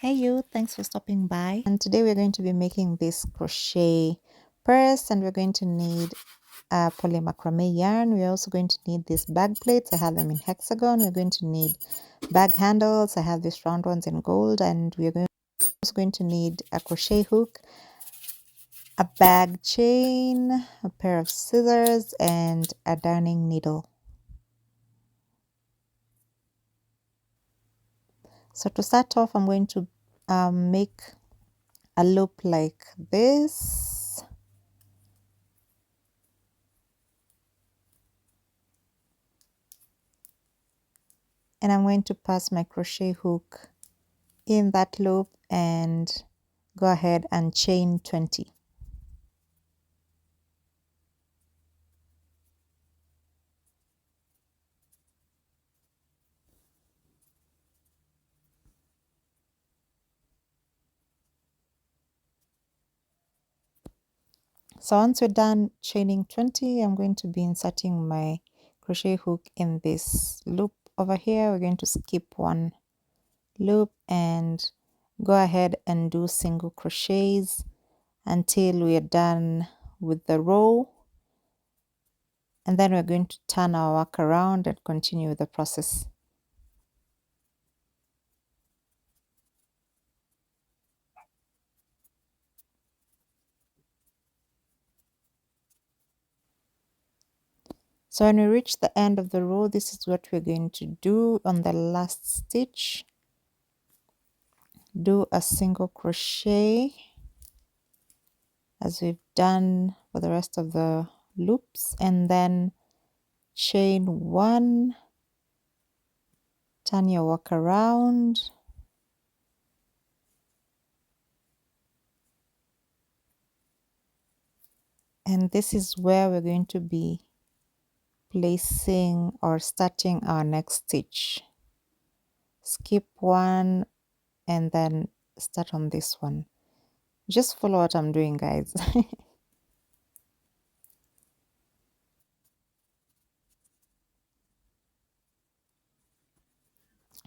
Hey you, thanks for stopping by. And today we're going to be making this crochet purse, and we're going to need poly macrame yarn. We're also going to need these bag plates. I have them in hexagon. We're going to need bag handles. I have these round ones in gold, and we're also going to need a crochet hook, a bag chain, a pair of scissors, and a darning needle. So to start off, I'm going to make a loop like this. And I'm going to pass my crochet hook in that loop and go ahead and chain 20. So once we're done chaining 20, I'm going to be inserting my crochet hook in this loop over here. We're going to skip one loop and go ahead and do single crochets until we are done with the row, and then we're going to turn our work around and continue the process. So when we reach the end of the row, this is what we're going to do on the last stitch. Do a single crochet as we've done for the rest of the loops, and then chain one, turn your work around, and this is where we're going to be placing or starting our next stitch. Skip one and then start on this one. Just follow what I'm doing, guys.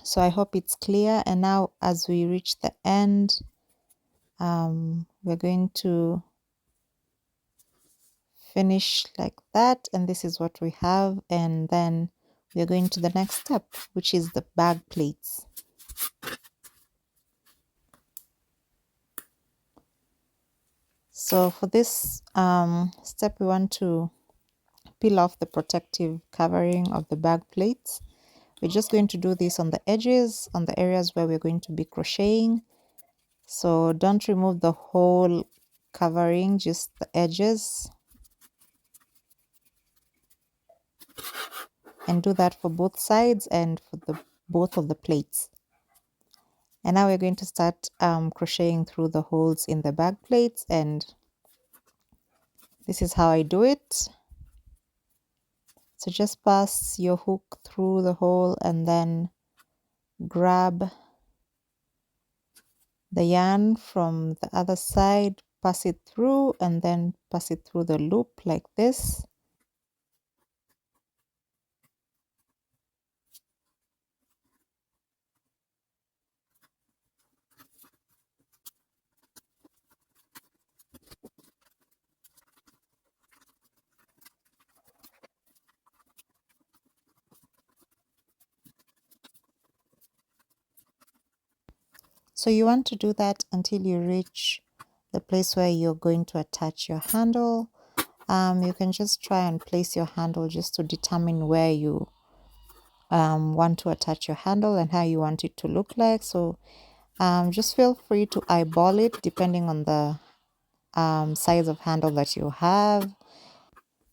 So I hope it's clear. And now as we reach the end, we're going to finish like that, and this is what we have. And then we're going to the next step, which is the bag plates. So for this step, we want to peel off the protective covering of the bag plates. We're just going to do this on the edges, on the areas where we're going to be crocheting. So don't remove the whole covering, just the edges. And do that for both sides and for both of the plates. And now we're going to start crocheting through the holes in the bag plates, and this is how I do it. So just pass your hook through the hole and then grab the yarn from the other side, pass it through, and then pass it through the loop like this. So you want to do that until you reach the place where you're going to attach your handle. You can just try and place your handle just to determine where you want to attach your handle and how you want it to look like. So just feel free to eyeball it depending on the size of handle that you have.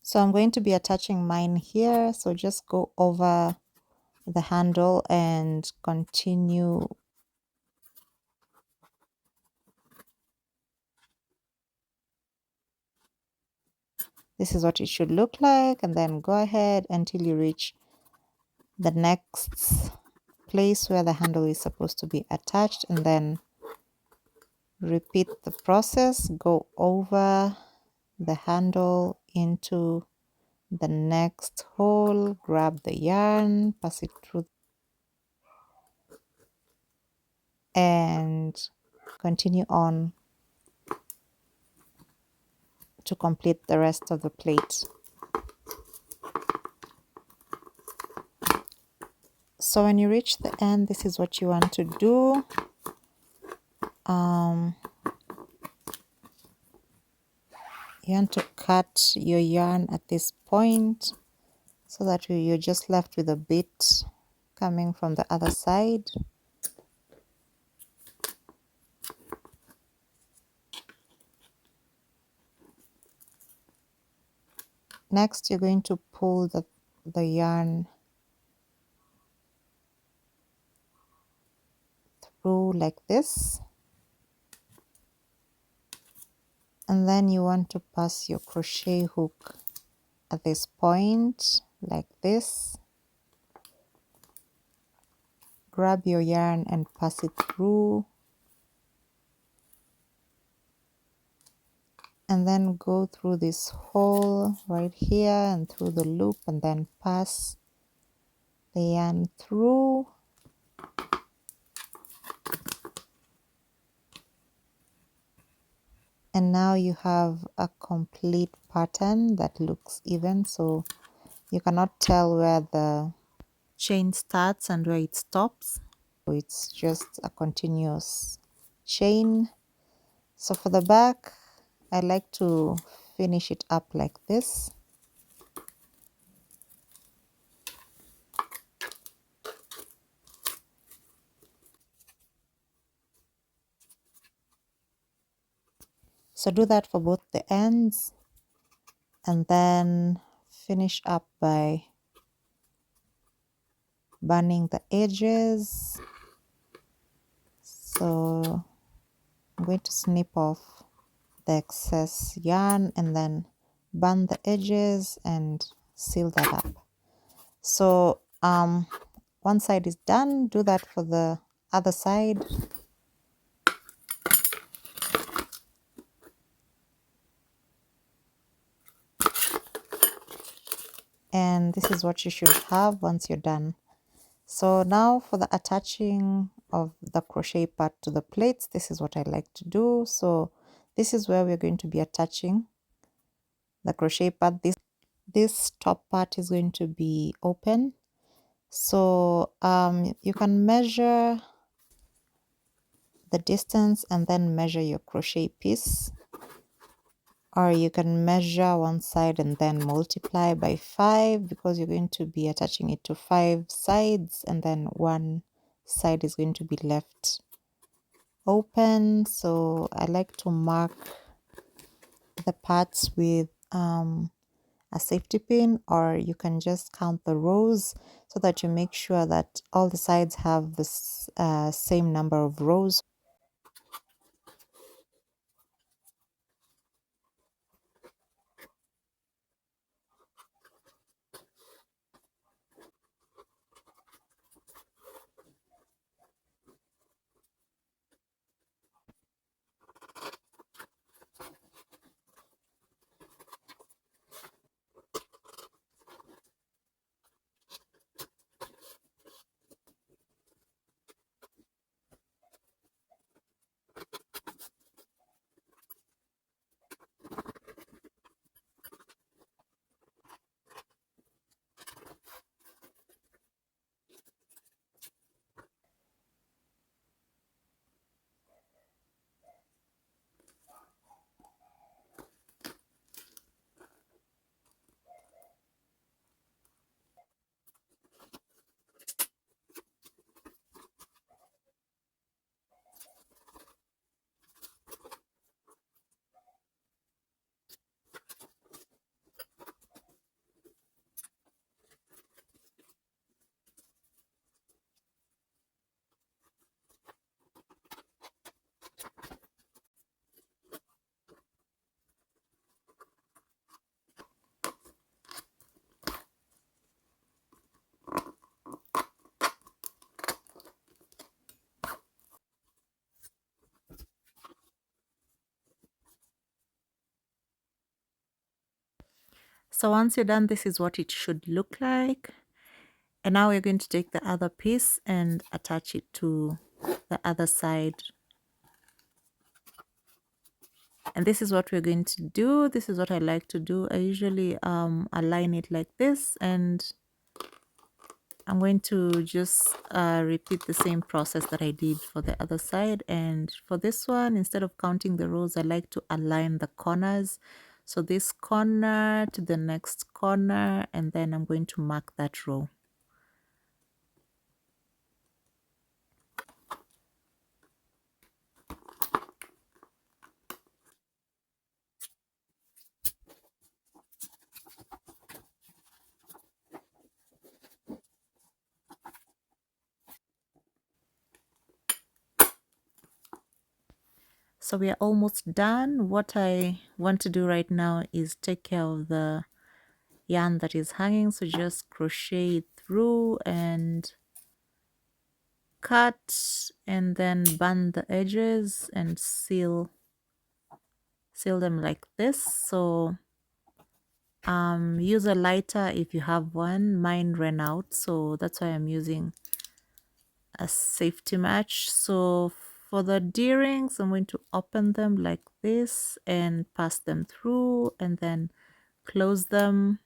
So I'm going to be attaching mine here. So just go over the handle and continue. This is what it should look like, and then go ahead until you reach the next place where the handle is supposed to be attached, and then repeat the process. Go over the handle into the next hole, grab the yarn, pass it through, and continue on to complete the rest of the plate. So when you reach the end, this is what you want to do. You want to cut your yarn at this point so that you're just left with a bit coming from the other side. Next, you're going to pull the yarn through like this, and then you want to pass your crochet hook at this point like this. Grab your yarn and pass it through, and then go through this hole right here and through the loop, and then pass the yarn through. And now you have a complete pattern that looks even, so you cannot tell where the chain starts and where it stops. So it's just a continuous chain. So for the back, I like to finish it up like this. So do that for both the ends, and then finish up by burning the edges. So I'm going to snip off the excess yarn and then burn the edges and seal that up. So one side is done. Do that for the other side. And this is what you should have once you're done. So now for the attaching of the crochet part to the plates, this is what I like to do. So this is where we're going to be attaching the crochet part. This top part is going to be open. So you can measure the distance and then measure your crochet piece, or you can measure one side and then multiply by 5, because you're going to be attaching it to 5 sides, and then one side is going to be left open. So I like to mark the parts with a safety pin, or you can just count the rows so that you make sure that all the sides have this same number of rows. So once you're done, this is what it should look like. And now we're going to take the other piece and attach it to the other side. And this is what we're going to do. This is what I like to do. I usually align it like this, and I'm going to just repeat the same process that I did for the other side. And for this one, instead of counting the rows, I like to align the corners. So this corner to the next corner, and then I'm going to mark that row. So we are almost done. What I want to do right now is take care of the yarn that is hanging. So just crochet it through and cut, and then band the edges and seal them like this. So use a lighter if you have one. Mine ran out, so that's why I'm using a safety match. So for the D-rings, I'm going to open them like this and pass them through and then close them.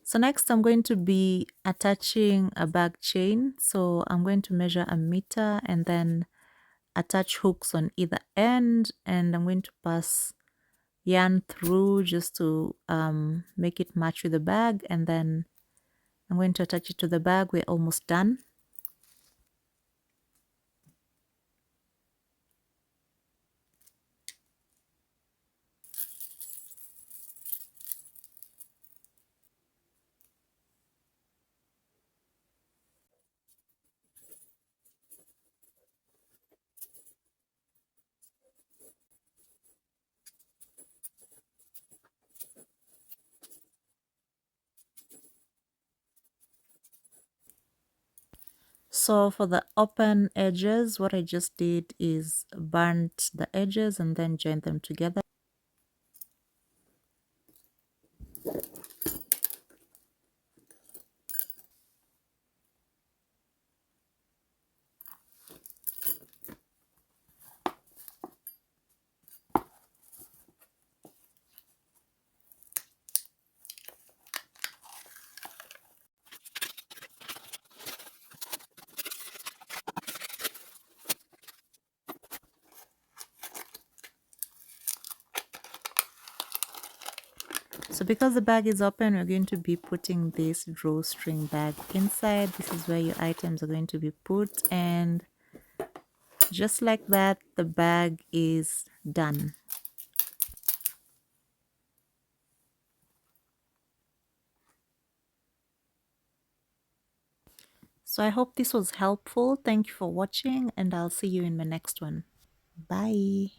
So next I'm going to be attaching a bag chain. So I'm going to measure 1 meter and then attach hooks on either end, and I'm going to pass yarn through just to make it match with the bag, and then I'm going to attach it to the bag. We're almost done. So for the open edges, what I just did is burnt the edges and then joined them together. So because the bag is open, we're going to be putting this drawstring bag inside. This is where your items are going to be put, and just like that, the bag is done. So I hope this was helpful. Thank you for watching, and I'll see you in my next one. Bye.